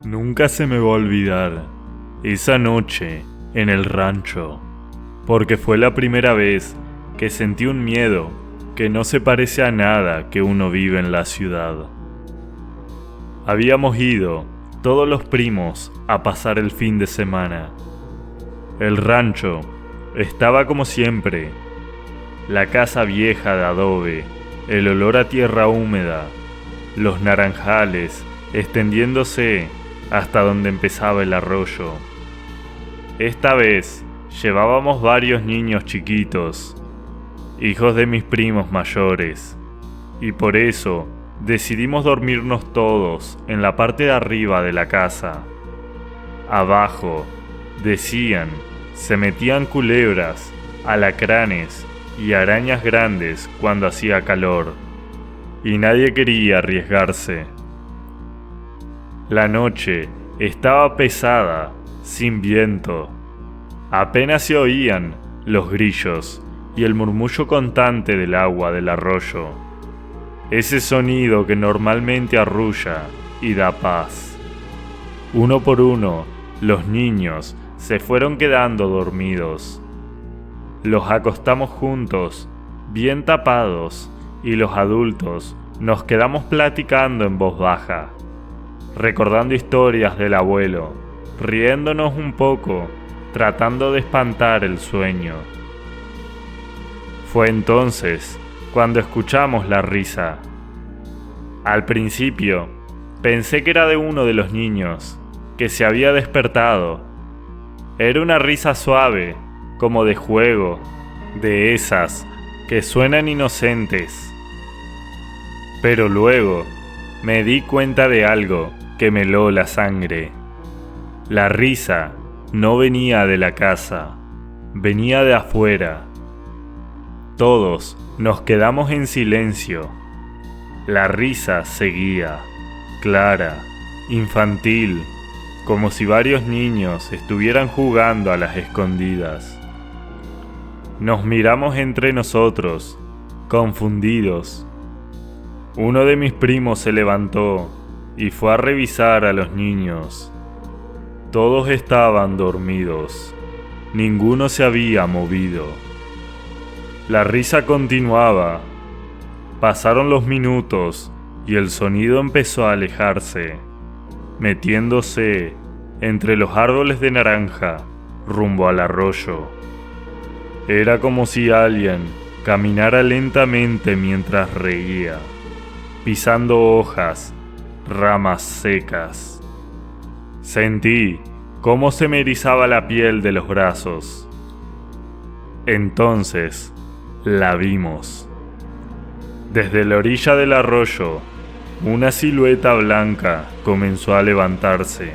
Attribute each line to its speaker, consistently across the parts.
Speaker 1: Nunca se me va a olvidar esa noche en el rancho, porque fue la primera vez que sentí un miedo que no se parece a nada que uno vive en la ciudad. Habíamos ido todos los primos a pasar el fin de semana. El rancho estaba como siempre, la casa vieja de adobe, el olor a tierra húmeda, los naranjales extendiéndose hasta donde empezaba el arroyo. Esta vez llevábamos varios niños chiquitos, hijos de mis primos mayores, y por eso decidimos dormirnos todos en la parte de arriba de la casa. Abajo, decían, se metían culebras, alacranes y arañas grandes cuando hacía calor, y nadie quería arriesgarse. La noche estaba pesada, sin viento. Apenas se oían los grillos y el murmullo constante del agua del arroyo. Ese sonido que normalmente arrulla y da paz. Uno por uno, los niños se fueron quedando dormidos. Los acostamos juntos, bien tapados, y los adultos nos quedamos platicando en voz baja, recordando historias del abuelo, riéndonos un poco, tratando de espantar el sueño. Fue entonces cuando escuchamos la risa. Al principio, pensé que era de uno de los niños, que se había despertado. Era una risa suave, como de juego, de esas que suenan inocentes. Pero luego me di cuenta de algo que me heló la sangre. La risa no venía de la casa, venía de afuera. Todos nos quedamos en silencio. La risa seguía, clara, infantil, como si varios niños estuvieran jugando a las escondidas. Nos miramos entre nosotros, confundidos. Uno de mis primos se levantó y fue a revisar a los niños. Todos estaban dormidos. Ninguno se había movido. La risa continuaba. Pasaron los minutos y el sonido empezó a alejarse, metiéndose entre los árboles de naranja rumbo al arroyo. Era como si alguien caminara lentamente mientras reía, pisando hojas, ramas secas. Sentí cómo se me erizaba la piel de los brazos. Entonces la vimos. Desde la orilla del arroyo, una silueta blanca comenzó a levantarse.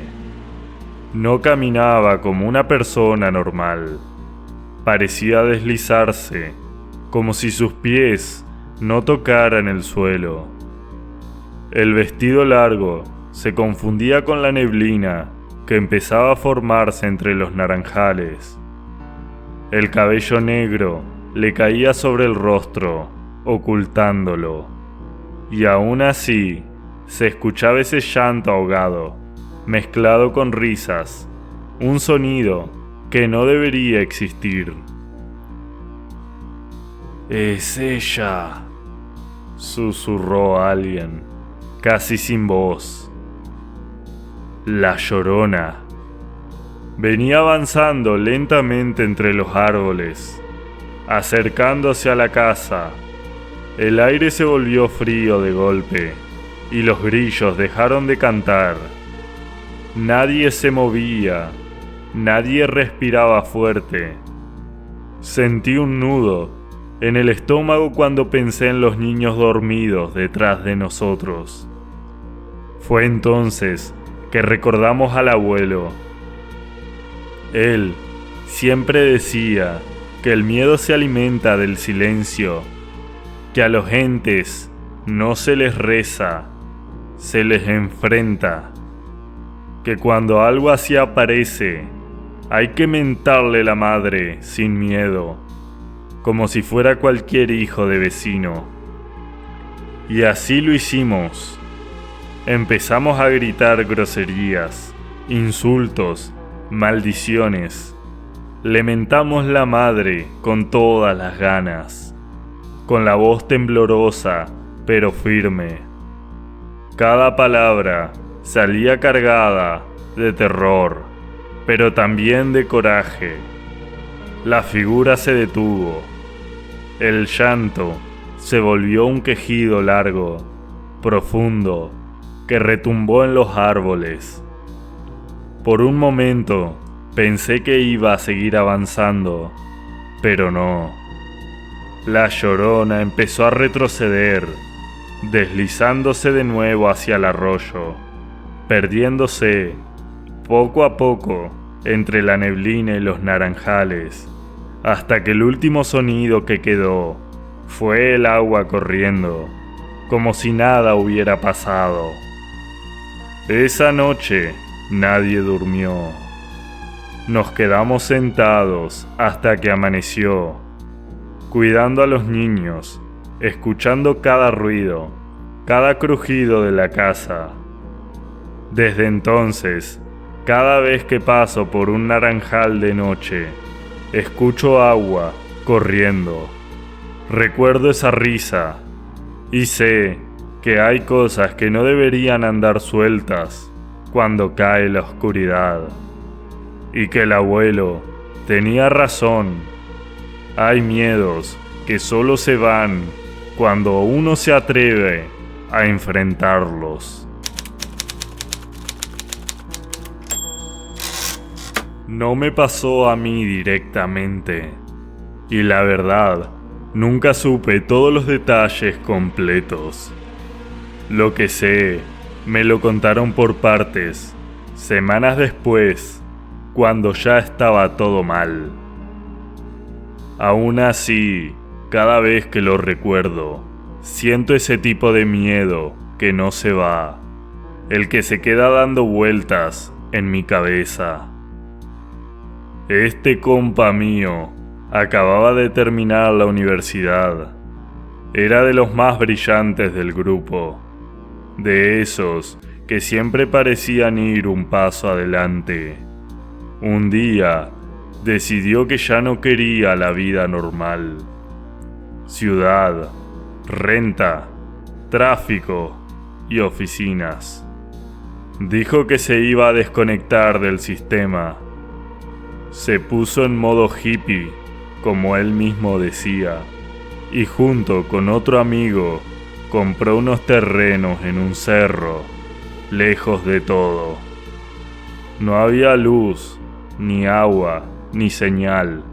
Speaker 1: No caminaba como una persona normal. Parecía deslizarse, como si sus pies no tocaran el suelo. El vestido largo se confundía con la neblina que empezaba a formarse entre los naranjales. El cabello negro le caía sobre el rostro, ocultándolo, y aún así se escuchaba ese llanto ahogado, mezclado con risas, un sonido que no debería existir. «Es ella», susurró alguien, casi sin voz. La Llorona. Venía avanzando lentamente entre los árboles, acercándose a la casa. El aire se volvió frío de golpe, y los grillos dejaron de cantar. Nadie se movía, nadie respiraba fuerte. Sentí un nudo en el estómago cuando pensé en los niños dormidos detrás de nosotros. Fue entonces que recordamos al abuelo. Él siempre decía que el miedo se alimenta del silencio, que a los entes no se les reza, se les enfrenta, que cuando algo así aparece, hay que mentarle la madre sin miedo, como si fuera cualquier hijo de vecino. Y así lo hicimos. Empezamos a gritar groserías, insultos, maldiciones. Le mentamos la madre con todas las ganas, con la voz temblorosa pero firme. Cada palabra salía cargada de terror, pero también de coraje. La figura se detuvo. El llanto se volvió un quejido largo, profundo, que retumbó en los árboles. Por un momento pensé que iba a seguir avanzando, pero no. La Llorona empezó a retroceder, deslizándose de nuevo hacia el arroyo, perdiéndose poco a poco entre la neblina y los naranjales, hasta que el último sonido que quedó fue el agua corriendo, como si nada hubiera pasado. Esa noche nadie durmió. Nos quedamos sentados hasta que amaneció, cuidando a los niños, escuchando cada ruido, cada crujido de la casa. Desde entonces, cada vez que paso por un naranjal de noche, escucho agua corriendo. Recuerdo esa risa y sé que hay cosas que no deberían andar sueltas cuando cae la oscuridad. Y que el abuelo tenía razón. Hay miedos que solo se van cuando uno se atreve a enfrentarlos. No me pasó a mí directamente, y la verdad, nunca supe todos los detalles completos. Lo que sé, me lo contaron por partes, semanas después, cuando ya estaba todo mal. Aún así, cada vez que lo recuerdo, siento ese tipo de miedo que no se va, el que se queda dando vueltas en mi cabeza. Este compa mío acababa de terminar la universidad. Era de los más brillantes del grupo, de esos que siempre parecían ir un paso adelante. Un día decidió que ya no quería la vida normal. Ciudad, renta, tráfico y oficinas. Dijo que se iba a desconectar del sistema. Se puso en modo hippie, como él mismo decía, y junto con otro amigo compró unos terrenos en un cerro, lejos de todo. No había luz, ni agua, ni señal,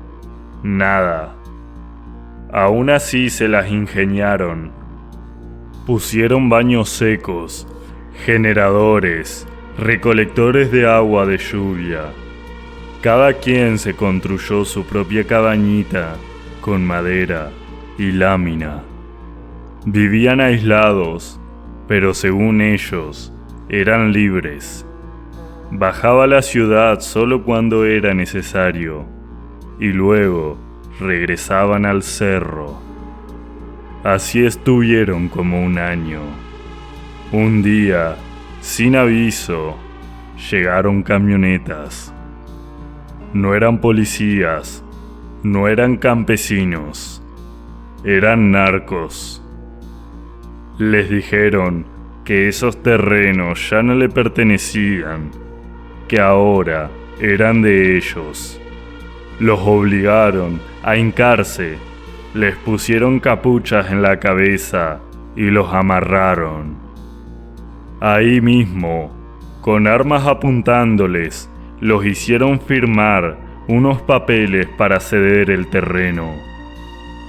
Speaker 1: nada. Aún así se las ingeniaron. Pusieron baños secos, generadores, recolectores de agua de lluvia. Cada quien se construyó su propia cabañita con madera y lámina. Vivían aislados, pero según ellos, eran libres. Bajaba a la ciudad solo cuando era necesario, y luego regresaban al cerro. Así estuvieron como un año. Un día, sin aviso, llegaron camionetas. No eran policías, no eran campesinos, eran narcos. Les dijeron que esos terrenos ya no le pertenecían, que ahora eran de ellos. Los obligaron a hincarse, les pusieron capuchas en la cabeza y los amarraron. Ahí mismo, con armas apuntándoles, los hicieron firmar unos papeles para ceder el terreno.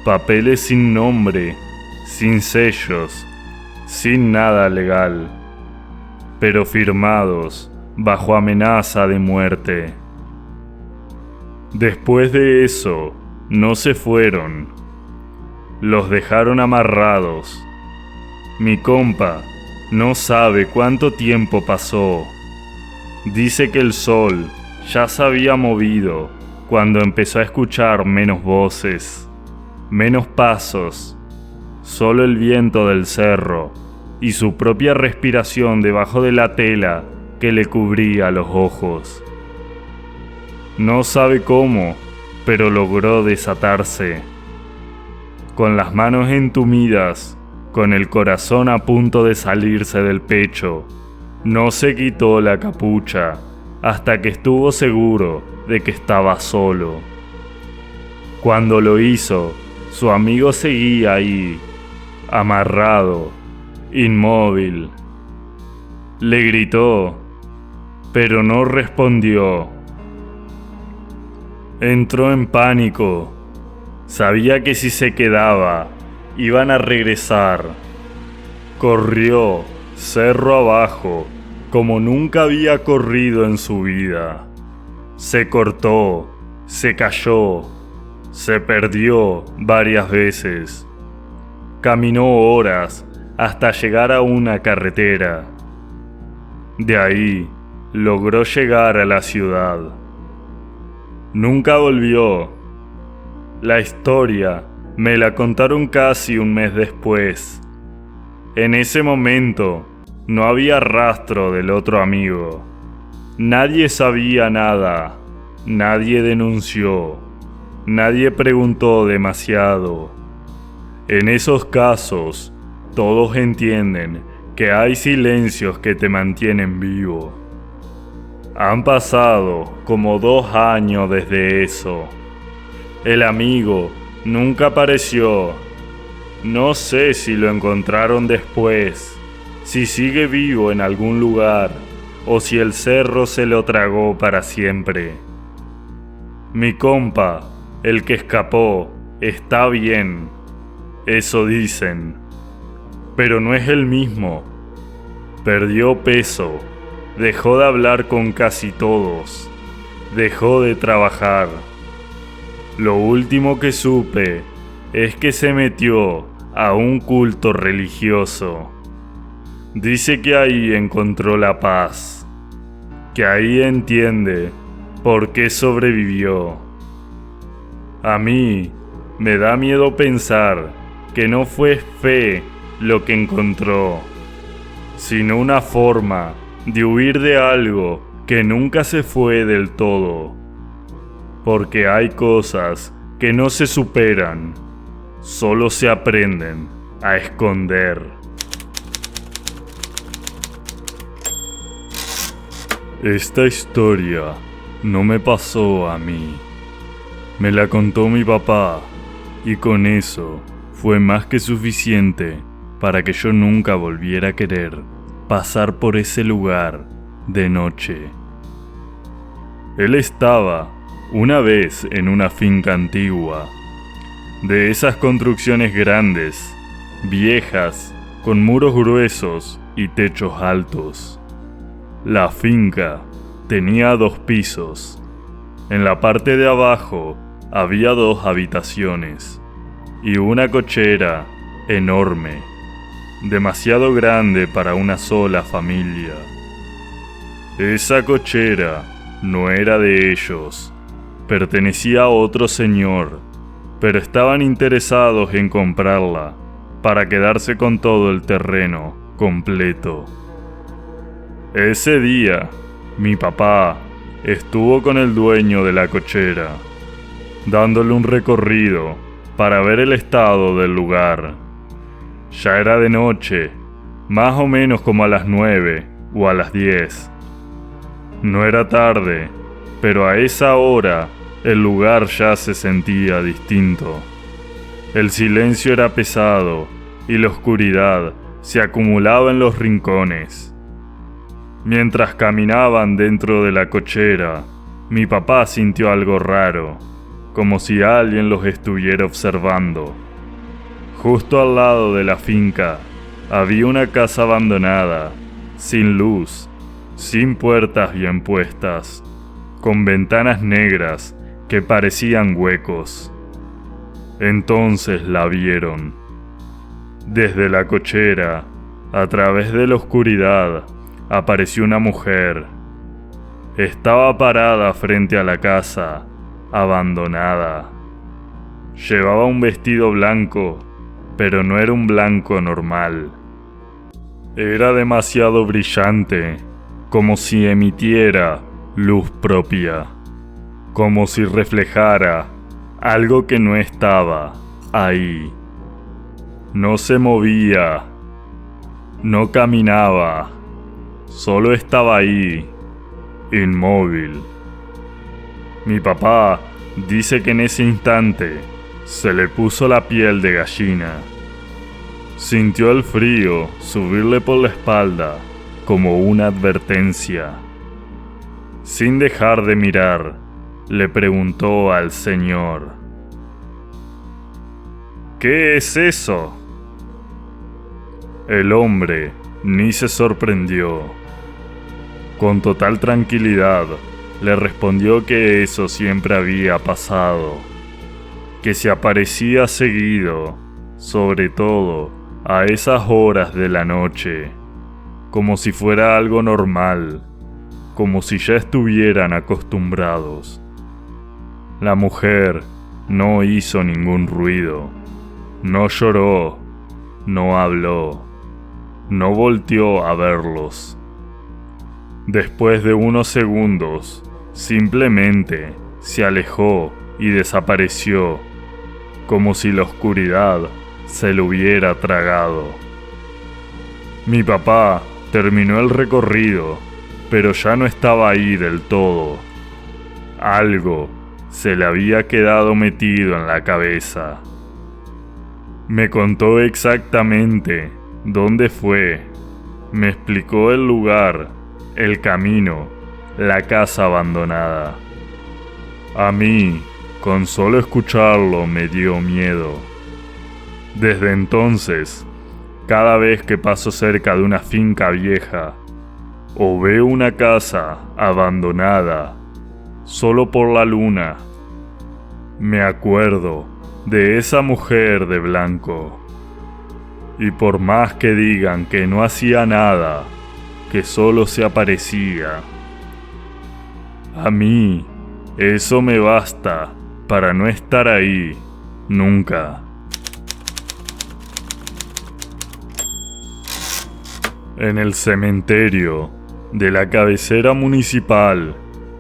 Speaker 1: Papeles sin nombre, sin sellos, sin nada legal, pero firmados bajo amenaza de muerte. Después de eso, no se fueron. Los dejaron amarrados. Mi compa no sabe cuánto tiempo pasó. Dice que el sol ya se había movido cuando empezó a escuchar menos voces, menos pasos, solo el viento del cerro y su propia respiración debajo de la tela que le cubría los ojos. No sabe cómo, pero logró desatarse. Con las manos entumidas, con el corazón a punto de salirse del pecho, no se quitó la capucha hasta que estuvo seguro de que estaba solo. Cuando lo hizo, su amigo seguía ahí, amarrado, inmóvil. Le gritó, pero no respondió. Entró en pánico. Sabía que si se quedaba, iban a regresar. Corrió cerro abajo, como nunca había corrido en su vida. Se cortó, se cayó, se perdió varias veces. Caminó horas hasta llegar a una carretera. De ahí logró llegar a la ciudad. Nunca volvió. La historia me la contaron casi un mes después. En ese momento no había rastro del otro amigo. Nadie sabía nada, nadie denunció, nadie preguntó demasiado. En esos casos, todos entienden que hay silencios que te mantienen vivo. Han pasado como 2 años desde eso. El amigo nunca apareció. No sé si lo encontraron después, si sigue vivo en algún lugar o si el cerro se lo tragó para siempre. Mi compa, el que escapó, está bien, eso dicen, pero no es el mismo. Perdió peso, dejó de hablar con casi todos, dejó de trabajar. Lo último que supe es que se metió a un culto religioso. Dice que ahí encontró la paz, que ahí entiende por qué sobrevivió. A mí me da miedo pensar que no fue fe lo que encontró, sino una forma de huir de algo que nunca se fue del todo. Porque hay cosas que no se superan, solo se aprenden a esconder. Esta historia no me pasó a mí. Me la contó mi papá y con eso fue más que suficiente para que yo nunca volviera a querer pasar por ese lugar de noche. Él estaba una vez en una finca antigua, de esas construcciones grandes, viejas, con muros gruesos y techos altos. La finca tenía 2 pisos. En la parte de abajo había 2 habitaciones y una cochera enorme, demasiado grande para una sola familia. Esa cochera no era de ellos, pertenecía a otro señor, pero estaban interesados en comprarla para quedarse con todo el terreno completo. Ese día, mi papá estuvo con el dueño de la cochera, dándole un recorrido para ver el estado del lugar. Ya era de noche, más o menos como a las 9 o a las 10. No era tarde, pero a esa hora el lugar ya se sentía distinto. El silencio era pesado y la oscuridad se acumulaba en los rincones. Mientras caminaban dentro de la cochera, mi papá sintió algo raro, como si alguien los estuviera observando. Justo al lado de la finca había una casa abandonada, sin luz, sin puertas bien puestas, con ventanas negras que parecían huecos. Entonces la vieron. Desde la cochera, a través de la oscuridad, apareció una mujer. Estaba parada frente a la casa, abandonada. Llevaba un vestido blanco, pero no era un blanco normal. Era demasiado brillante, como si emitiera luz propia, como si reflejara algo que no estaba ahí. No se movía, no caminaba, solo estaba ahí, inmóvil. Mi papá dice que en ese instante se le puso la piel de gallina. Sintió el frío subirle por la espalda como una advertencia. Sin dejar de mirar, le preguntó al Señor: ¿qué es eso? El hombre ni se sorprendió. Con total tranquilidad, le respondió que eso siempre había pasado, que se aparecía seguido, sobre todo a esas horas de la noche, como si fuera algo normal, como si ya estuvieran acostumbrados. La mujer no hizo ningún ruido, no lloró, no habló, no volteó a verlos. Después de unos segundos, simplemente se alejó y desapareció, como si la oscuridad se lo hubiera tragado. Mi papá terminó el recorrido, pero ya no estaba ahí del todo. Algo se le había quedado metido en la cabeza. Me contó exactamente dónde fue, me explicó el lugar, el camino, la casa abandonada. A mí, con solo escucharlo, me dio miedo. Desde entonces, cada vez que paso cerca de una finca vieja o veo una casa abandonada solo por la luna, me acuerdo de esa mujer de blanco. Y por más que digan que no hacía nada, que solo se aparecía, a mí eso me basta para no estar ahí nunca. En el cementerio de la cabecera municipal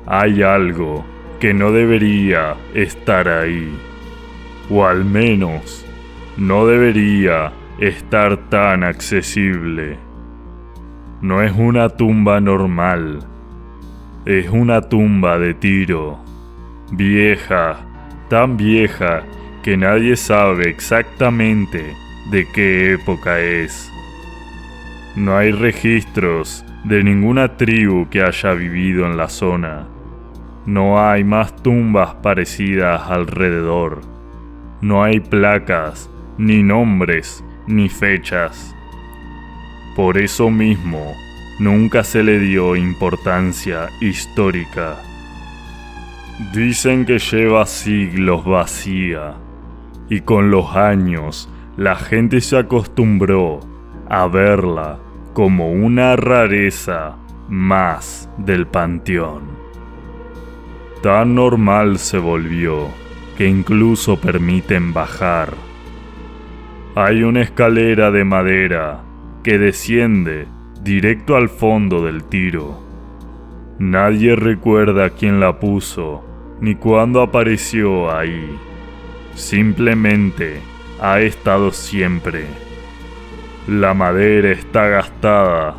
Speaker 1: hay algo que no debería estar ahí, o al menos no debería estar tan accesible. No es una tumba normal, es una tumba de tiro, vieja, tan vieja que nadie sabe exactamente de qué época es. No hay registros de ninguna tribu que haya vivido en la zona. No hay más tumbas parecidas alrededor. No hay placas, ni nombres, ni fechas. Por eso mismo, nunca se le dio importancia histórica. Dicen que lleva siglos vacía, y con los años la gente se acostumbró a verla como una rareza más del panteón. Tan normal se volvió que incluso permiten bajar. Hay una escalera de madera que desciende directo al fondo del tiro. Nadie recuerda quién la puso ni cuándo apareció ahí. Simplemente ha estado siempre. La madera está gastada,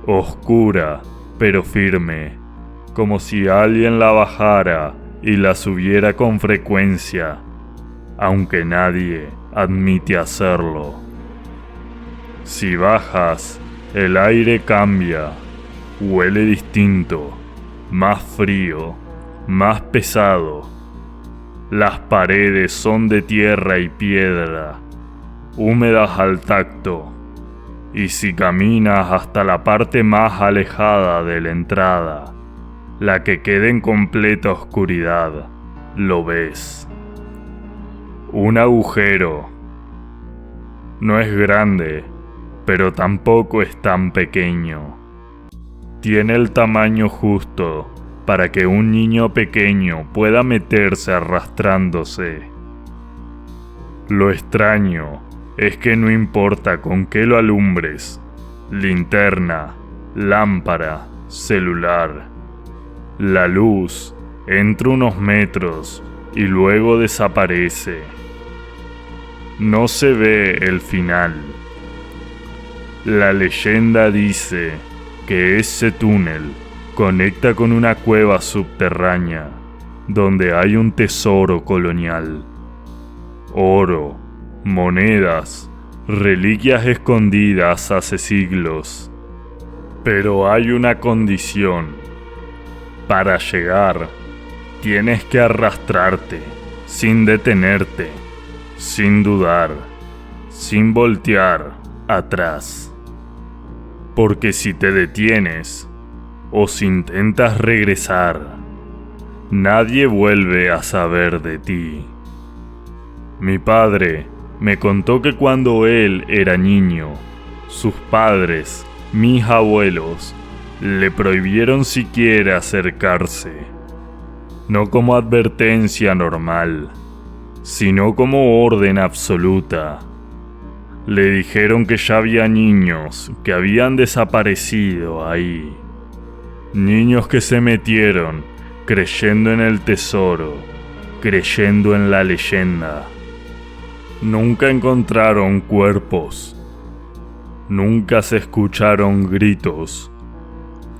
Speaker 1: oscura, pero firme, como si alguien la bajara y la subiera con frecuencia, aunque nadie admite hacerlo. Si bajas, el aire cambia, huele distinto, más frío, más pesado. Las paredes son de tierra y piedra, húmedas al tacto. Y si caminas hasta la parte más alejada de la entrada, la que queda en completa oscuridad, lo ves. Un agujero. No es grande, pero tampoco es tan pequeño. Tiene el tamaño justo para que un niño pequeño pueda meterse arrastrándose. Lo extraño es que no importa con qué lo alumbres, linterna, lámpara, celular. La luz entra unos metros y luego desaparece. No se ve el final. La leyenda dice que ese túnel conecta con una cueva subterránea donde hay un tesoro colonial. Oro, monedas, reliquias escondidas hace siglos. Pero hay una condición. Para llegar, tienes que arrastrarte, sin detenerte, sin dudar, sin voltear atrás. Porque si te detienes, o si intentas regresar, nadie vuelve a saber de ti. Mi padre me contó que cuando él era niño, sus padres, mis abuelos, le prohibieron siquiera acercarse. No como advertencia normal, sino como orden absoluta. Le dijeron que ya había niños que habían desaparecido ahí. Niños que se metieron creyendo en el tesoro, creyendo en la leyenda. Nunca encontraron cuerpos. Nunca se escucharon gritos.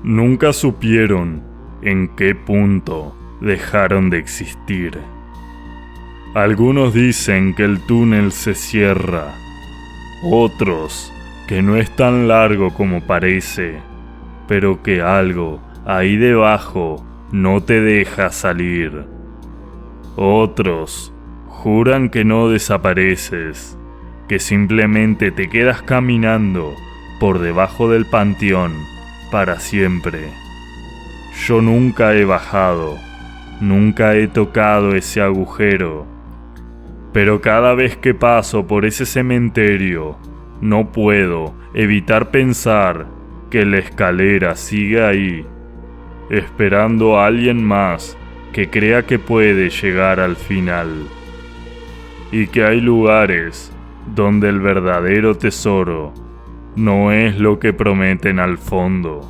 Speaker 1: Nunca supieron en qué punto dejaron de existir. Algunos dicen que el túnel se cierra. Otros que no es tan largo como parece, pero que algo ahí debajo no te deja salir. Otros juran que no desapareces, que simplemente te quedas caminando por debajo del panteón para siempre. Yo nunca he bajado, nunca he tocado ese agujero, pero cada vez que paso por ese cementerio, no puedo evitar pensar que la escalera sigue ahí, esperando a alguien más que crea que puede llegar al final. Y que hay lugares donde el verdadero tesoro no es lo que prometen al fondo,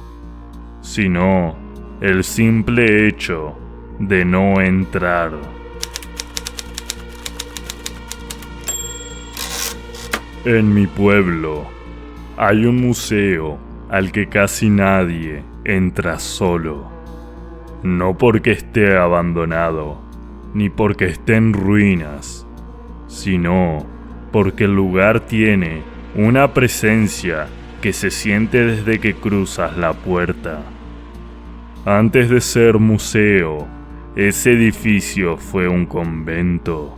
Speaker 1: sino el simple hecho de no entrar. En mi pueblo hay un museo al que casi nadie entra solo. No porque esté abandonado, ni porque esté en ruinas, sino porque el lugar tiene una presencia que se siente desde que cruzas la puerta. Antes de ser museo, ese edificio fue un convento.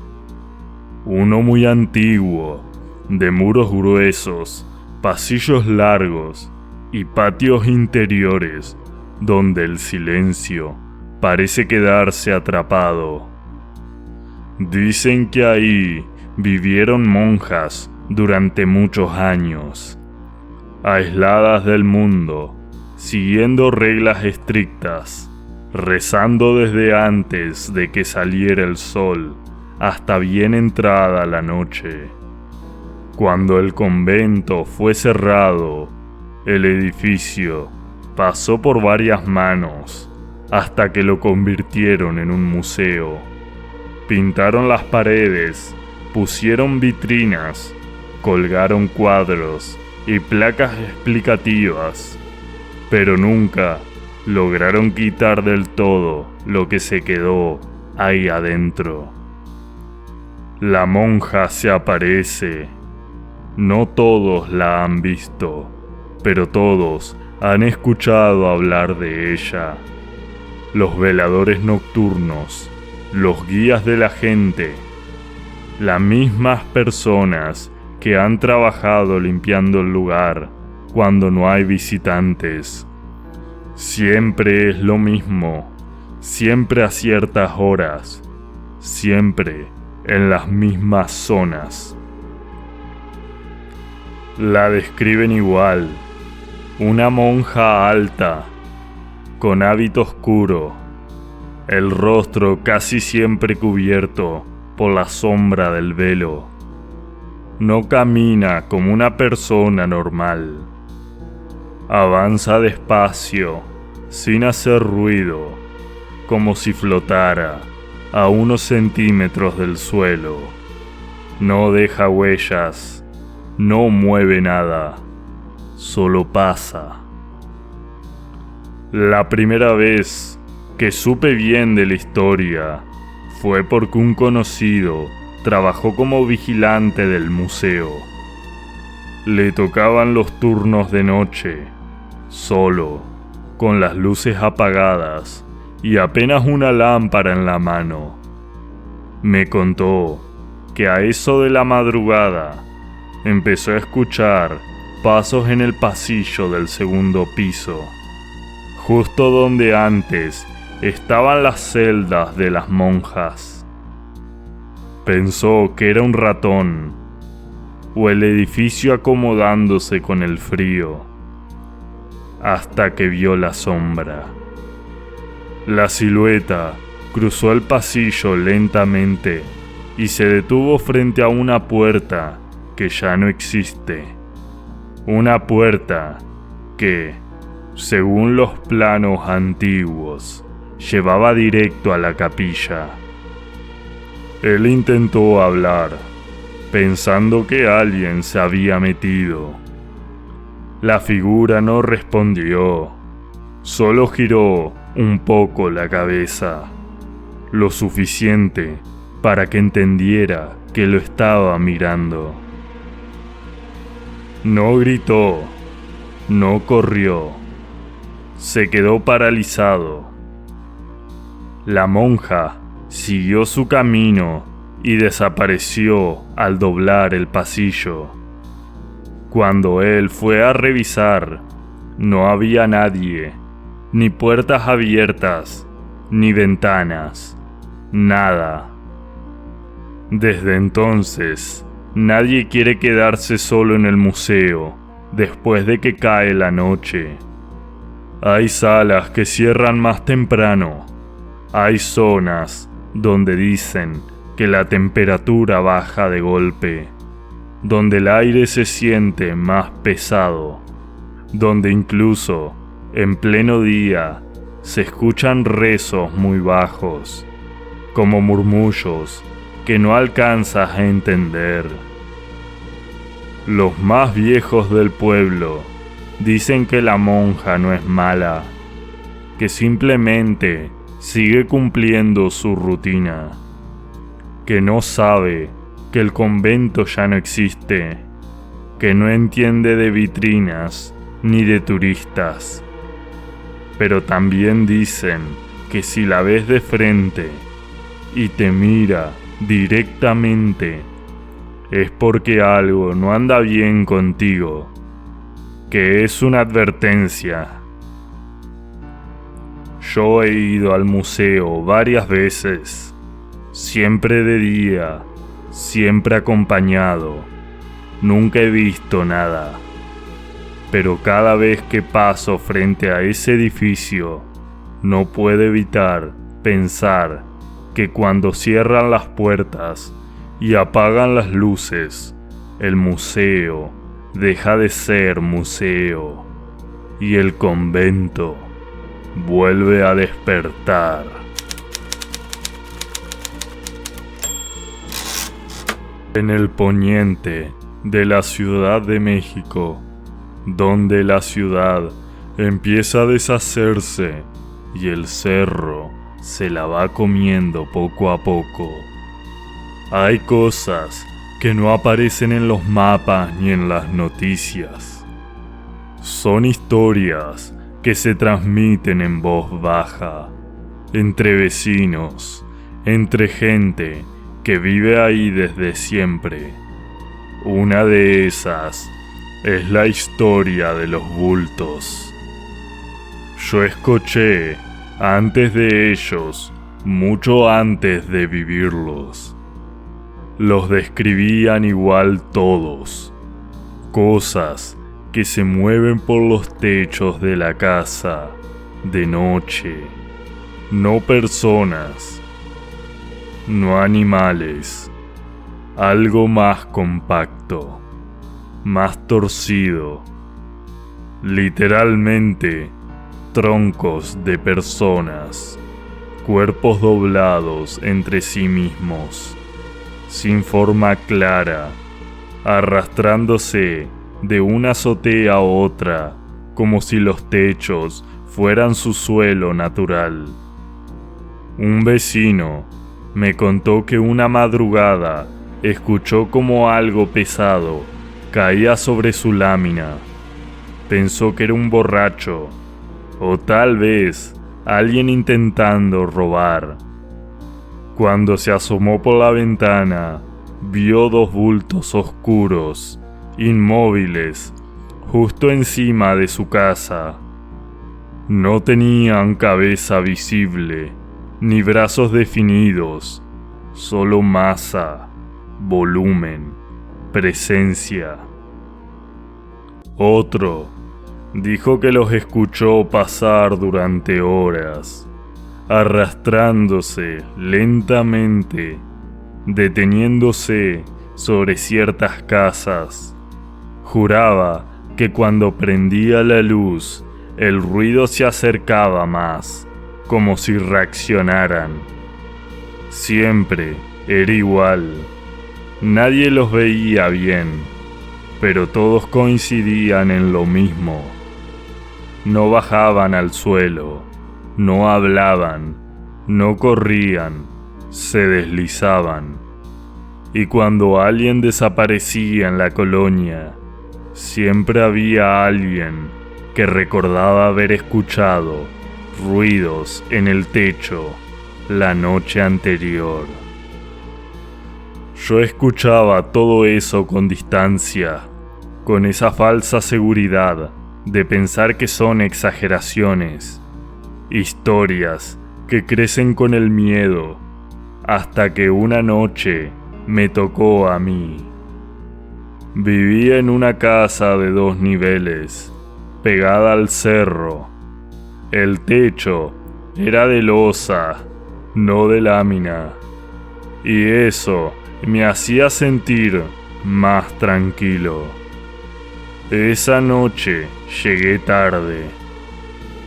Speaker 1: Uno muy antiguo, de muros gruesos, pasillos largos y patios interiores donde el silencio parece quedarse atrapado. Dicen que ahí vivieron monjas durante muchos años, aisladas del mundo, siguiendo reglas estrictas, rezando desde antes de que saliera el sol hasta bien entrada la noche. Cuando el convento fue cerrado, el edificio pasó por varias manos hasta que lo convirtieron en un museo. Pintaron las paredes, pusieron vitrinas, colgaron cuadros y placas explicativas, pero nunca lograron quitar del todo lo que se quedó ahí adentro. La monja se aparece. No todos la han visto, pero todos han escuchado hablar de ella. Los veladores nocturnos, los guías de la gente, las mismas personas que han trabajado limpiando el lugar cuando no hay visitantes. Siempre es lo mismo, siempre a ciertas horas, siempre en las mismas zonas. La describen igual, una monja alta, con hábito oscuro, el rostro casi siempre cubierto por la sombra del velo. No camina como una persona normal, Avanza despacio, sin hacer ruido, como si flotara a unos centímetros del suelo. No deja huellas, no mueve nada, solo pasa. La primera vez que supe bien de la historia fue porque un conocido trabajó como vigilante del museo. Le tocaban los turnos de noche, solo, con las luces apagadas y apenas una lámpara en la mano. Me contó que a eso de la madrugada empezó a escuchar pasos en el pasillo del segundo piso, justo donde antes estaban las celdas de las monjas. Pensó que era un ratón o el edificio acomodándose con el frío, hasta que vio la sombra. La silueta cruzó el pasillo lentamente y se detuvo frente a una puerta que ya no existe. Una puerta que, según los planos antiguos, llevaba directo a la capilla. Él intentó hablar, pensando que alguien se había metido. La figura no respondió, solo giró un poco la cabeza, lo suficiente para que entendiera que lo estaba mirando. No gritó, no corrió, se quedó paralizado. La monja siguió su camino y desapareció al doblar el pasillo. Cuando él fue a revisar, no había nadie, ni puertas abiertas, ni ventanas, nada. Desde entonces, nadie quiere quedarse solo en el museo después de que cae la noche. Hay salas que cierran más temprano. Hay zonas donde dicen que la temperatura baja de golpe, donde el aire se siente más pesado, donde incluso en pleno día se escuchan rezos muy bajos, como murmullos que no alcanzas a entender. Los más viejos del pueblo dicen que la monja no es mala, que simplemente sigue cumpliendo su rutina, que no sabe que el convento ya no existe, que no entiende de vitrinas ni de turistas. Pero también dicen que si la ves de frente y te mira directamente, es porque algo no anda bien contigo, que es una advertencia. Yo he ido al museo varias veces, siempre de día, siempre acompañado. Nunca he visto nada, pero cada vez que paso frente a ese edificio, no puedo evitar pensar que cuando cierran las puertas y apagan las luces, el museo deja de ser museo y el convento vuelve a despertar. En el poniente de la Ciudad de México, donde la ciudad empieza a deshacerse y el cerro se la va comiendo poco a poco, hay cosas que no aparecen en los mapas ni en las noticias. Son historias que se transmiten en voz baja, entre vecinos, entre gente que vive ahí desde siempre. Una de esas es la historia de los bultos. Yo escuché antes de ellos, mucho antes de vivirlos. Los describían igual todos, cosas que se mueven por los techos de la casa de noche, no personas, no animales, algo más compacto, más torcido, Literalmente, troncos de personas, cuerpos doblados entre sí mismos, sin forma clara, arrastrándose de una azotea a otra, como si los techos fueran su suelo natural. Un vecino me contó que una madrugada escuchó como algo pesado caía sobre su lámina. Pensó que era un borracho, o tal vez alguien intentando robar. Cuando se asomó por la ventana, vio dos bultos oscuros, inmóviles, justo encima de su casa. No tenían cabeza visible, ni brazos definidos, solo masa, volumen, presencia. Otro dijo que los escuchó pasar durante horas, arrastrándose lentamente, deteniéndose sobre ciertas casas. Juraba que cuando prendía la luz, el ruido se acercaba más, como si reaccionaran. Siempre era igual. Nadie los veía bien, pero todos coincidían en lo mismo. No bajaban al suelo, no hablaban, no corrían, se deslizaban. Y cuando alguien desaparecía en la colonia, siempre había alguien que recordaba haber escuchado ruidos en el techo la noche anterior. Yo escuchaba todo eso con distancia, con esa falsa seguridad de pensar que son exageraciones, historias que crecen con el miedo, hasta que una noche me tocó a mí. Vivía en una casa de 2 niveles, pegada al cerro. El techo era de losa, no de lámina, y eso me hacía sentir más tranquilo. Esa noche llegué tarde.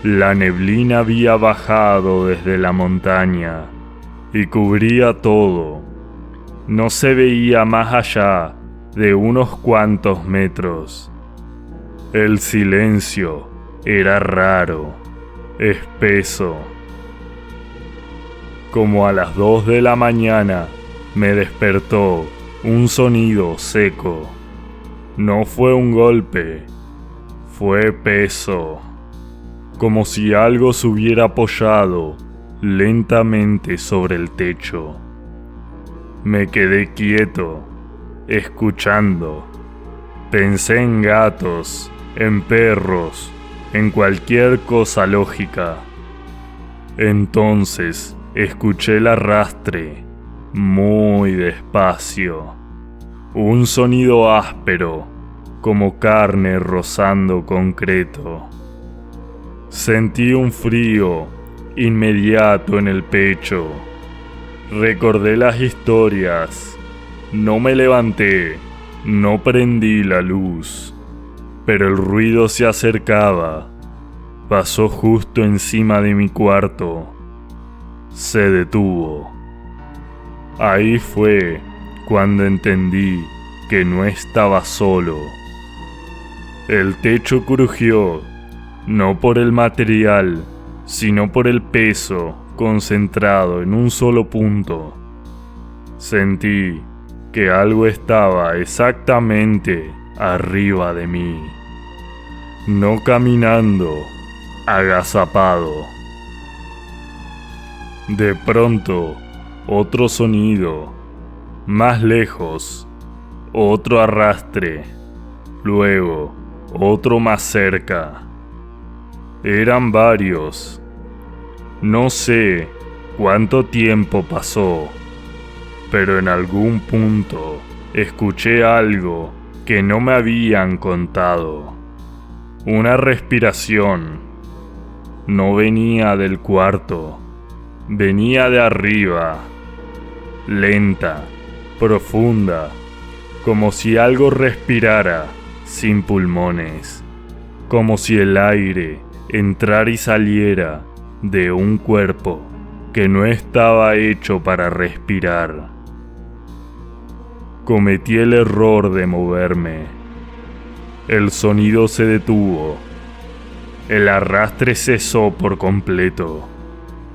Speaker 1: La neblina había bajado desde la montaña y cubría todo. No se veía más allá de unos cuantos metros. El silencio era raro, espeso. Como a las 2 de la mañana me despertó un sonido seco. No fue un golpe, fue peso, como si algo se hubiera apoyado lentamente sobre el techo. Me quedé quieto, escuchando. Pensé en gatos, en perros, en cualquier cosa lógica. Entonces escuché el arrastre, muy despacio. Un sonido áspero, como carne rozando concreto. Sentí un frío inmediato en el pecho. Recordé las historias. No me levanté, no prendí la luz, pero el ruido se acercaba. Pasó justo encima de mi cuarto. Se detuvo. Ahí fue cuando entendí que no estaba solo. El techo crujió, no por el material, sino por el peso concentrado en un solo punto. Sentí que algo estaba exactamente arriba de mí, no caminando, agazapado. De pronto, otro sonido. Más lejos, otro arrastre, luego otro más cerca. Eran varios. No sé cuánto tiempo pasó, pero en algún punto escuché algo que no me habían contado. Una respiración. No venía del cuarto, venía de arriba, lenta, profunda, como si algo respirara sin pulmones. como si el aire entrara y saliera de un cuerpo que no estaba hecho para respirar. Cometí el error de moverme. El sonido se detuvo. El arrastre cesó por completo.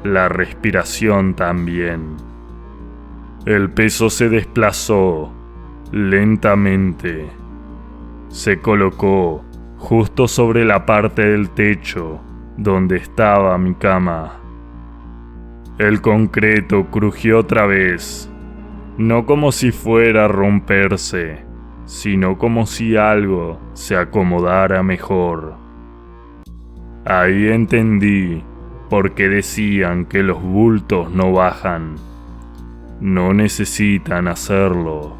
Speaker 1: La respiración también. El peso se desplazó lentamente. Se colocó justo sobre la parte del techo donde estaba mi cama. El concreto crujió otra vez, no como si fuera a romperse, sino como si algo se acomodara mejor. Ahí entendí por qué decían que los bultos no bajan. No necesitan hacerlo.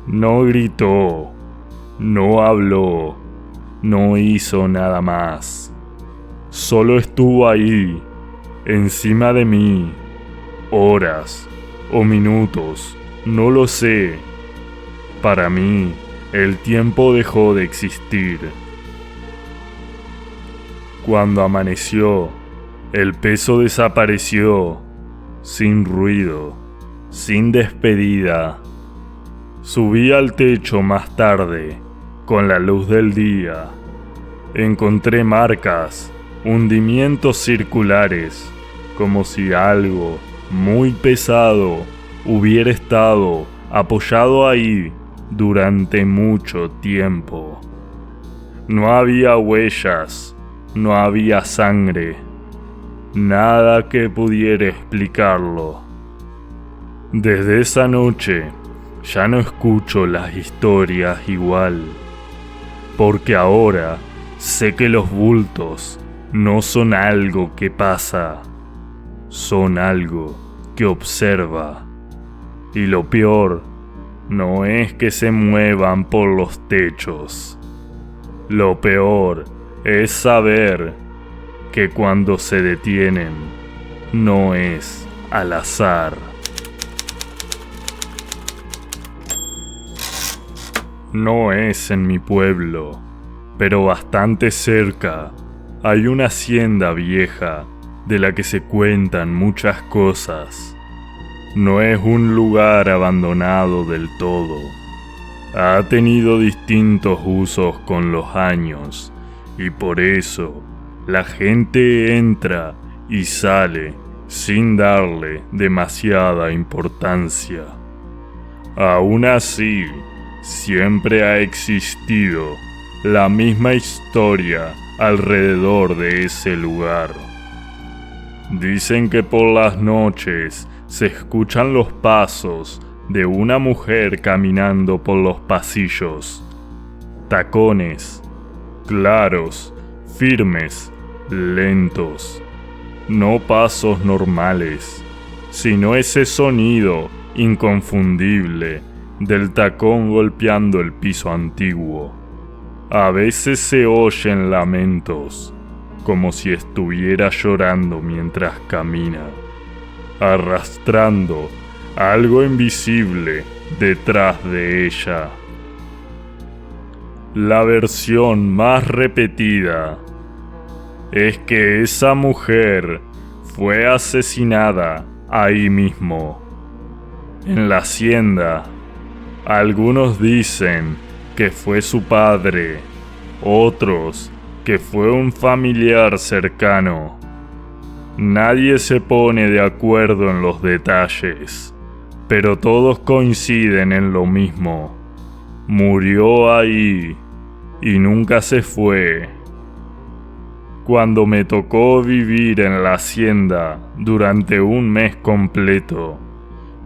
Speaker 1: No gritó, no habló, no hizo nada más. Solo estuvo ahí, encima de mí, horas o minutos, no lo sé. Para mí, el tiempo dejó de existir. Cuando amaneció, el peso desapareció, sin ruido, sin despedida. Subí al techo más tarde, con la luz del día. Encontré marcas, hundimientos circulares, como si algo muy pesado hubiera estado apoyado ahí durante mucho tiempo. No había huellas, no había sangre, nada que pudiera explicarlo. Desde esa noche ya no escucho las historias igual, porque ahora sé que los bultos no son algo que pasa, son algo que observa. Y lo peor no es que se muevan por los techos. Lo peor es saber que cuando se detienen no es al azar. No es en mi pueblo, pero bastante cerca hay una hacienda vieja de la que se cuentan muchas cosas. No es un lugar abandonado del todo. Ha tenido distintos usos con los años y por eso la gente entra y sale sin darle demasiada importancia. Aún así, siempre ha existido la misma historia alrededor de ese lugar. Dicen que por las noches se escuchan los pasos de una mujer caminando por los pasillos. Tacones, claros, firmes, lentos. No pasos normales, sino ese sonido inconfundible del tacón golpeando el piso antiguo. A veces se oyen lamentos, como si estuviera llorando mientras camina, arrastrando algo invisible detrás de ella. La versión más repetida es que esa mujer fue asesinada ahí mismo, en la hacienda. Algunos dicen que fue su padre, otros que fue un familiar cercano. Nadie se pone de acuerdo en los detalles, pero todos coinciden en lo mismo. Murió ahí y nunca se fue. Cuando me tocó vivir en la hacienda durante un mes completo,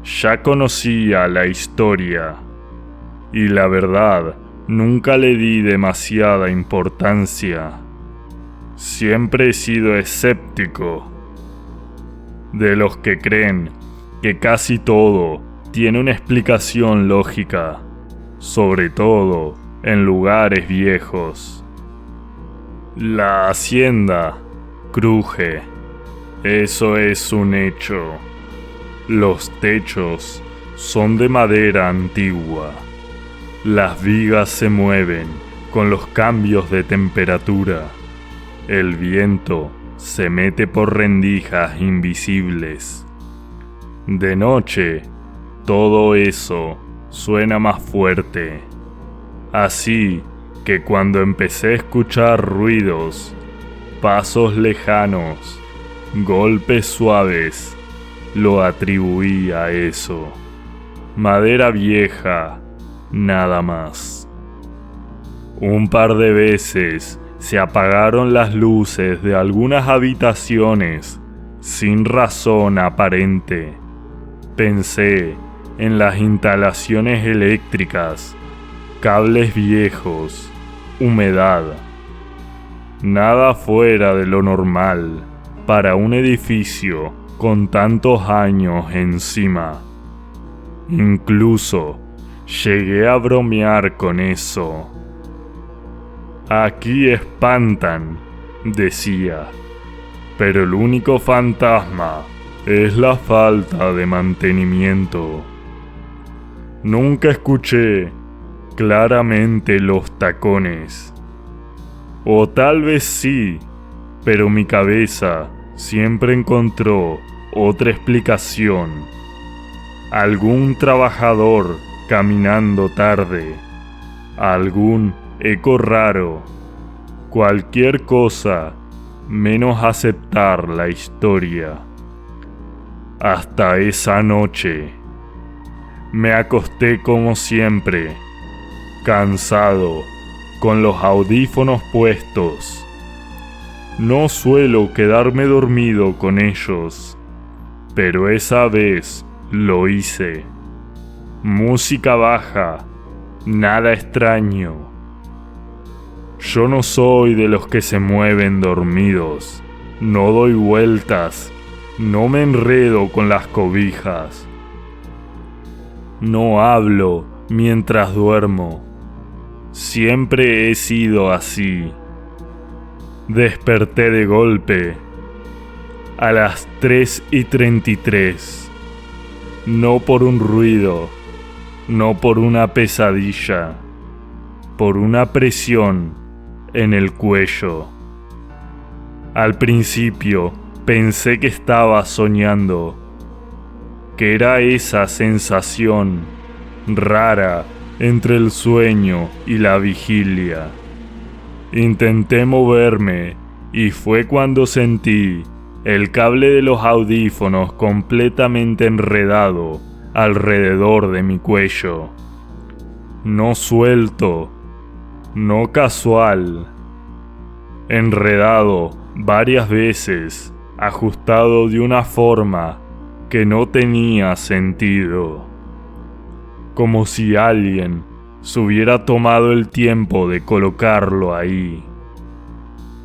Speaker 1: ya conocía la historia y la verdad nunca le di demasiada importancia. Siempre he sido escéptico, de los que creen que casi todo tiene una explicación lógica, sobre todo en lugares viejos. La hacienda cruje, eso es un hecho. Los techos son de madera antigua. Las vigas se mueven con los cambios de temperatura. El viento se mete por rendijas invisibles. De noche, todo eso suena más fuerte. Así que cuando empecé a escuchar ruidos, pasos lejanos, golpes suaves, lo atribuí a eso. Madera vieja, nada más. Un par de veces se apagaron las luces de algunas habitaciones sin razón aparente. Pensé en las instalaciones eléctricas, cables viejos, humedad. Nada fuera de lo normal para un edificio con tantos años encima. Incluso llegué a bromear con eso. Aquí espantan, decía, pero el único fantasma es la falta de mantenimiento. Nunca escuché claramente los tacones. O tal vez sí, pero mi cabeza siempre encontró otra explicación. Algún trabajador caminando tarde, algún eco raro, cualquier cosa menos aceptar la historia. Hasta esa noche me acosté como siempre, cansado, con los audífonos puestos. No suelo quedarme dormido con ellos, pero esa vez lo hice. Música baja, nada extraño. Yo no soy de los que se mueven dormidos, no doy vueltas, no me enredo con las cobijas. No hablo mientras duermo. Siempre he sido así. Desperté de golpe a las 3:33. No por un ruido, no por una pesadilla, por una presión en el cuello. Al principio pensé que estaba soñando, que era esa sensación rara entre el sueño y la vigilia. Intenté moverme y fue cuando sentí el cable de los audífonos completamente enredado alrededor de mi cuello. No suelto, no casual. Enredado varias veces, ajustado de una forma que no tenía sentido. Como si alguien se hubiera tomado el tiempo de colocarlo ahí.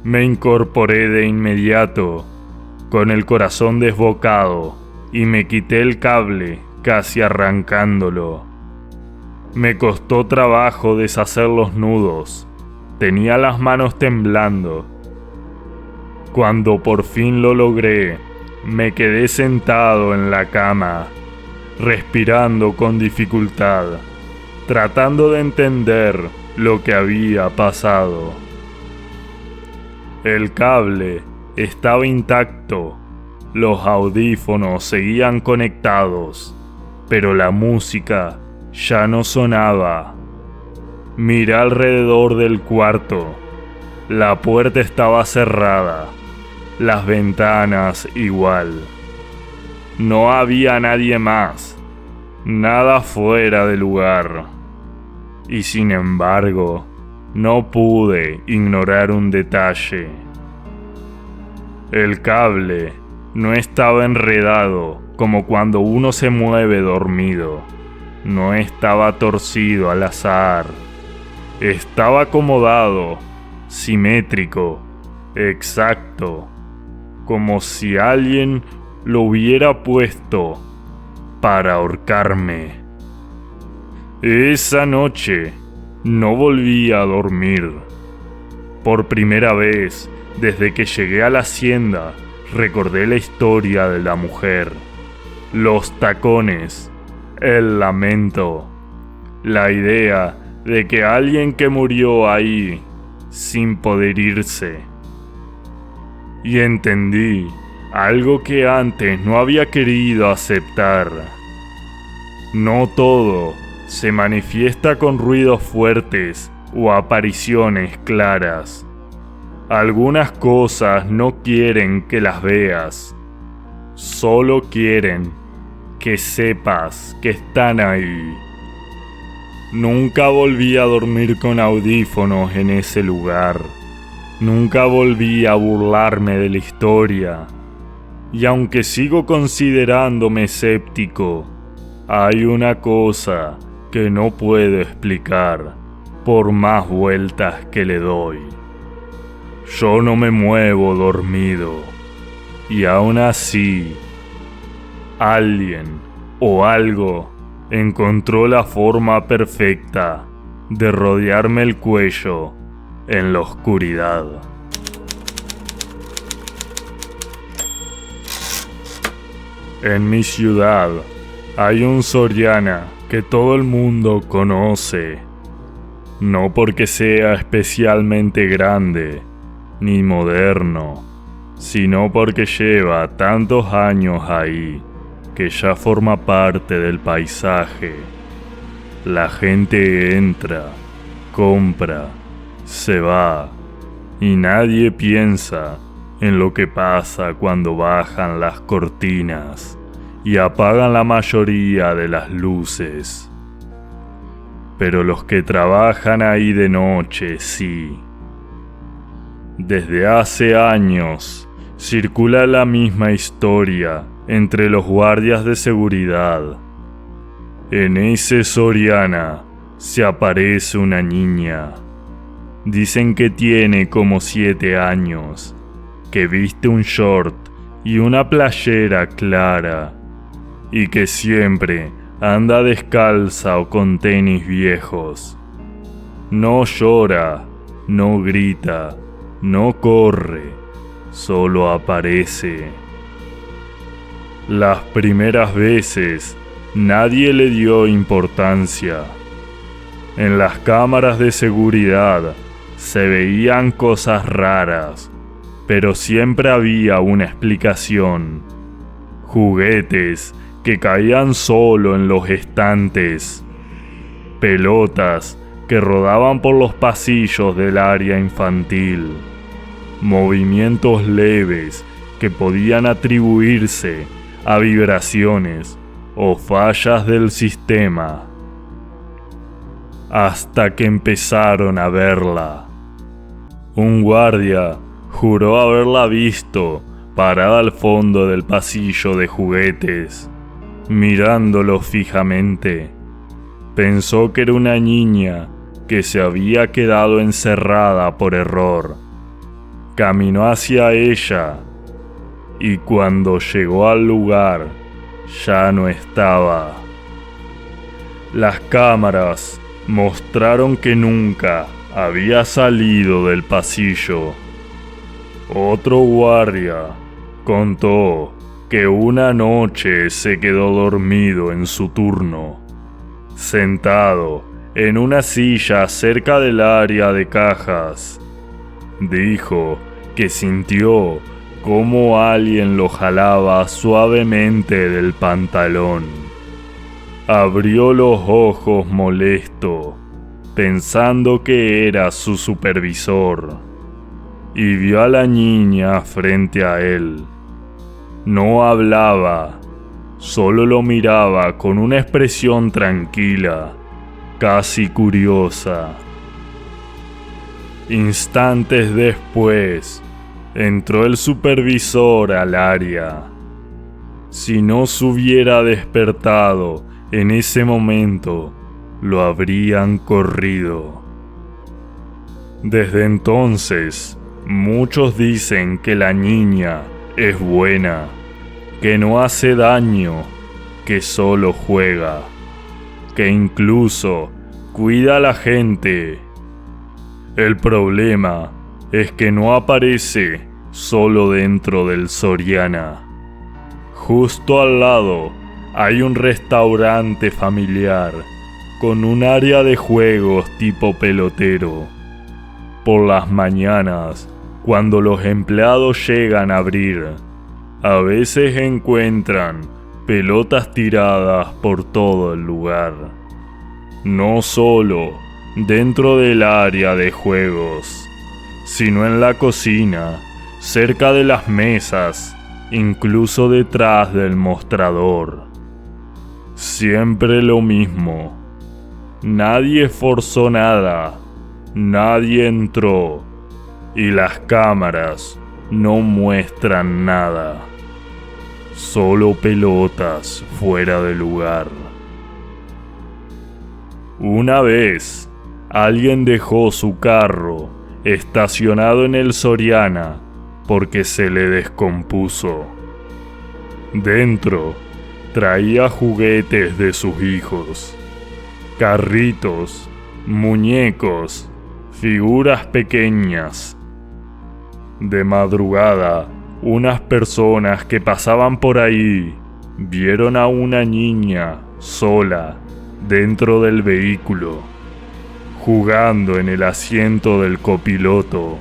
Speaker 1: Me incorporé de inmediato, con el corazón desbocado, y me quité el cable casi arrancándolo. Me costó trabajo deshacer los nudos, tenía las manos temblando. Cuando por fin lo logré, me quedé sentado en la cama, respirando con dificultad, tratando de entender lo que había pasado. El cable estaba intacto, los audífonos seguían conectados, pero la música ya no sonaba. Miré alrededor del cuarto. La puerta estaba cerrada, las ventanas igual. No había nadie más, nada fuera de lugar. Y sin embargo, no pude ignorar un detalle. El cable no estaba enredado como cuando uno se mueve dormido. No estaba torcido al azar. Estaba acomodado, simétrico, exacto, como si alguien lo hubiera puesto para ahorcarme. Esa noche no volví a dormir. Por primera vez desde que llegué a la hacienda, recordé la historia de la mujer, los tacones, el lamento, la idea de que alguien que murió ahí sin poder irse. Y entendí algo que antes no había querido aceptar. No todo se manifiesta con ruidos fuertes o apariciones claras. Algunas cosas no quieren que las veas, solo quieren que sepas que están ahí. Nunca volví a dormir con audífonos en ese lugar. Nunca volví a burlarme de la historia. Y aunque sigo considerándome escéptico, hay una cosa que no puedo explicar por más vueltas que le doy. Yo no me muevo dormido, y aún así, alguien o algo encontró la forma perfecta de rodearme el cuello en la oscuridad. En mi ciudad hay un Soriana que todo el mundo conoce, no porque sea especialmente grande ni moderno, sino porque lleva tantos años ahí que ya forma parte del paisaje. La gente entra, compra, se va, y nadie piensa en lo que pasa cuando bajan las cortinas y apagan la mayoría de las luces. Pero los que trabajan ahí de noche sí. Desde hace años circula la misma historia entre los guardias de seguridad. En ese Soriana se aparece una niña. Dicen que tiene como 7 años, que viste un short y una playera clara, y que siempre anda descalza o con tenis viejos. No llora, no grita, no corre, solo aparece. Las primeras veces nadie le dio importancia. En las cámaras de seguridad se veían cosas raras, pero siempre había una explicación. Juguetes que caían solo en los estantes, pelotas que rodaban por los pasillos del área infantil, movimientos leves que podían atribuirse a vibraciones o fallas del sistema, hasta que empezaron a verla. Un guardia juró haberla visto parada al fondo del pasillo de juguetes, mirándolo fijamente. Pensó que era una niña que se había quedado encerrada por error. Caminó hacia ella y cuando llegó al lugar ya no estaba. Las cámaras mostraron que nunca había salido del pasillo. Otro guardia contó que una noche se quedó dormido en su turno, sentado en una silla cerca del área de cajas. Dijo que sintió cómo alguien lo jalaba suavemente del pantalón. Abrió los ojos molesto, pensando que era su supervisor, y vio a la niña frente a él. No hablaba, solo lo miraba con una expresión tranquila, casi curiosa. Instantes después, entró el supervisor al área. Si no se hubiera despertado en ese momento, lo habrían corrido. Desde entonces, muchos dicen que la niña es buena, que no hace daño, que solo juega, que incluso cuida a la gente. El problema es que no aparece solo dentro del Soriana. Justo al lado hay un restaurante familiar con un área de juegos tipo pelotero. Por las mañanas, cuando los empleados llegan a abrir, a veces encuentran pelotas tiradas por todo el lugar. No solo dentro del área de juegos, sino en la cocina, cerca de las mesas, incluso detrás del mostrador. Siempre lo mismo. Nadie forzó nada, nadie entró, y las cámaras no muestran nada. Solo pelotas fuera de lugar. Una vez, alguien dejó su carro estacionado en el Soriana porque se le descompuso. Dentro traía juguetes de sus hijos, carritos, muñecos, figuras pequeñas. De madrugada, unas personas que pasaban por ahí vieron a una niña sola dentro del vehículo, jugando en el asiento del copiloto.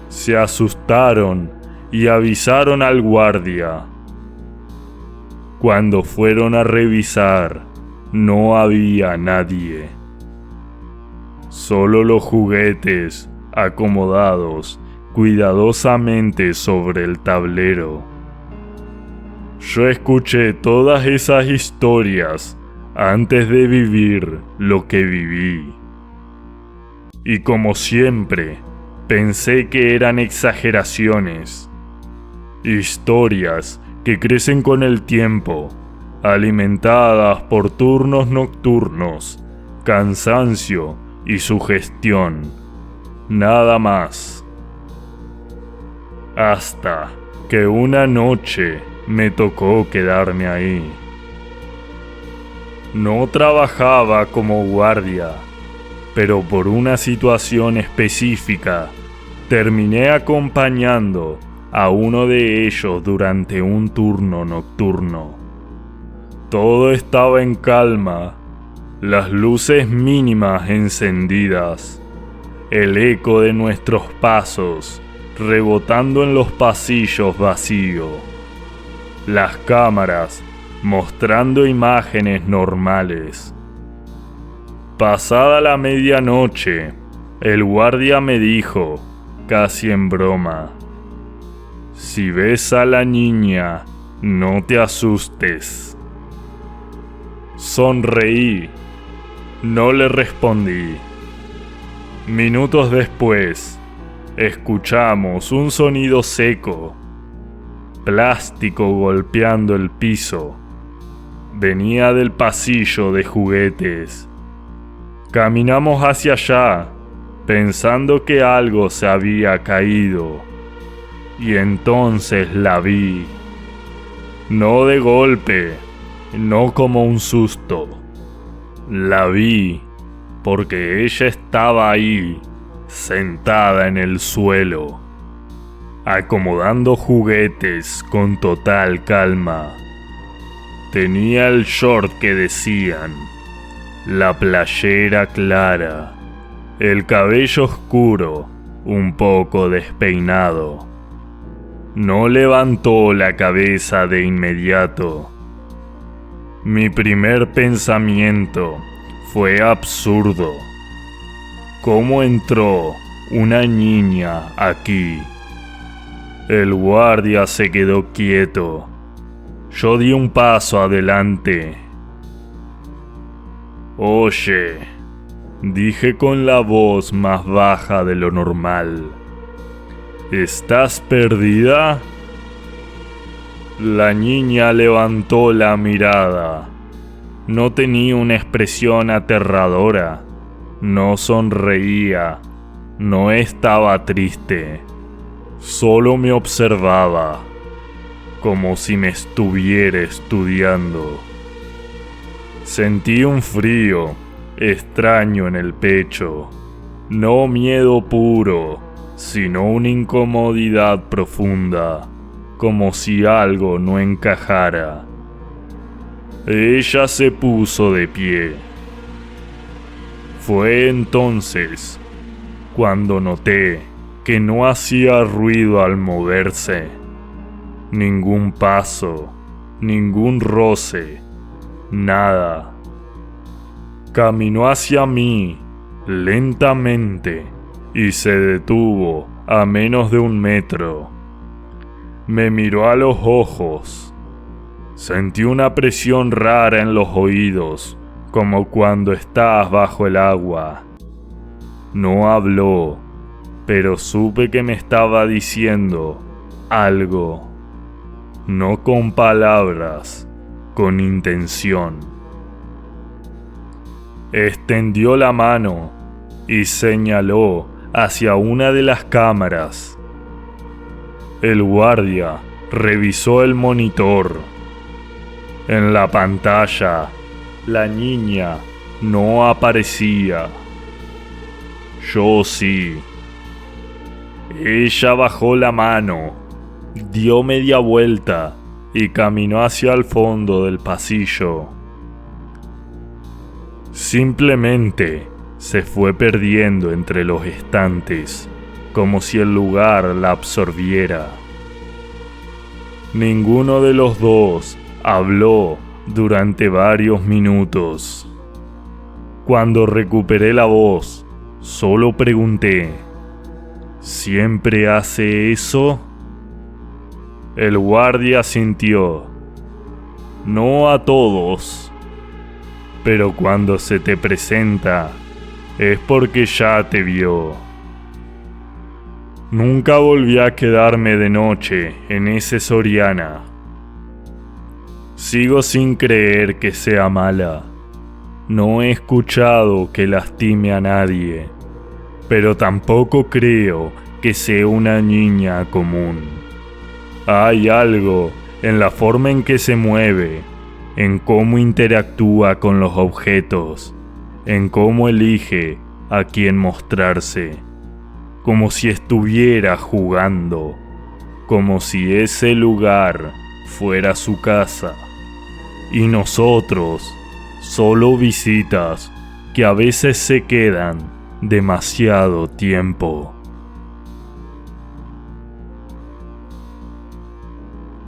Speaker 1: Se asustaron y avisaron al guardia. Cuando fueron a revisar, no había nadie. Solo los juguetes acomodados cuidadosamente sobre el tablero. Yo escuché todas esas historias antes de vivir lo que viví. Y como siempre, pensé que eran exageraciones. Historias que crecen con el tiempo, alimentadas por turnos nocturnos, cansancio y sugestión. Nada más. Hasta que una noche me tocó quedarme ahí. No trabajaba como guardia, pero por una situación específica terminé acompañando a uno de ellos durante un turno nocturno. Todo estaba en calma, las luces mínimas encendidas, el eco de nuestros pasos rebotando en los pasillos vacíos, las cámaras mostrando imágenes normales. Pasada la medianoche, el guardia me dijo, casi en broma: si ves a la niña, no te asustes. Sonreí, no le respondí. Minutos después, escuchamos un sonido seco, plástico golpeando el piso. Venía del pasillo de juguetes. Caminamos hacia allá, pensando que algo se había caído. Y entonces la vi. No de golpe, no como un susto. La vi porque ella estaba ahí, sentada en el suelo, acomodando juguetes con total calma. Tenía el short que decían, la playera clara, el cabello oscuro, un poco despeinado. No levantó la cabeza de inmediato. Mi primer pensamiento fue absurdo. ¿Cómo entró una niña aquí? El guardia se quedó quieto. Yo di un paso adelante. Oye, dije con la voz más baja de lo normal. ¿Estás perdida? La niña levantó la mirada. No tenía una expresión aterradora. No sonreía. No estaba triste. Solo me observaba, como si me estuviera estudiando. Sentí un frío extraño en el pecho. No miedo puro, sino una incomodidad profunda, como si algo no encajara. Ella se puso de pie. Fue entonces cuando noté que no hacía ruido al moverse. Ningún paso, ningún roce, nada. Caminó hacia mí lentamente y se detuvo a menos de 1 metro. Me miró a los ojos. Sentí una presión rara en los oídos, como cuando estás bajo el agua. No habló, pero supe que me estaba diciendo algo. No con palabras, con intención. Extendió la mano y señaló hacia una de las cámaras. El guardia revisó el monitor. En la pantalla, la niña no aparecía. Yo sí. Ella bajó la mano, dio media vuelta y caminó hacia el fondo del pasillo. Simplemente se fue perdiendo entre los estantes, como si el lugar la absorbiera. Ninguno de los dos habló durante varios minutos. Cuando recuperé la voz, solo pregunté: ¿siempre hace eso? El guardia asintió. No a todos, pero cuando se te presenta, es porque ya te vio. Nunca volví a quedarme de noche en ese Soriana. Sigo sin creer que sea mala. No he escuchado que lastime a nadie, pero tampoco creo que sea una niña común. Hay algo en la forma en que se mueve, en cómo interactúa con los objetos, en cómo elige a quién mostrarse, como si estuviera jugando, como si ese lugar fuera su casa, y nosotros solo visitas que a veces se quedan demasiado tiempo.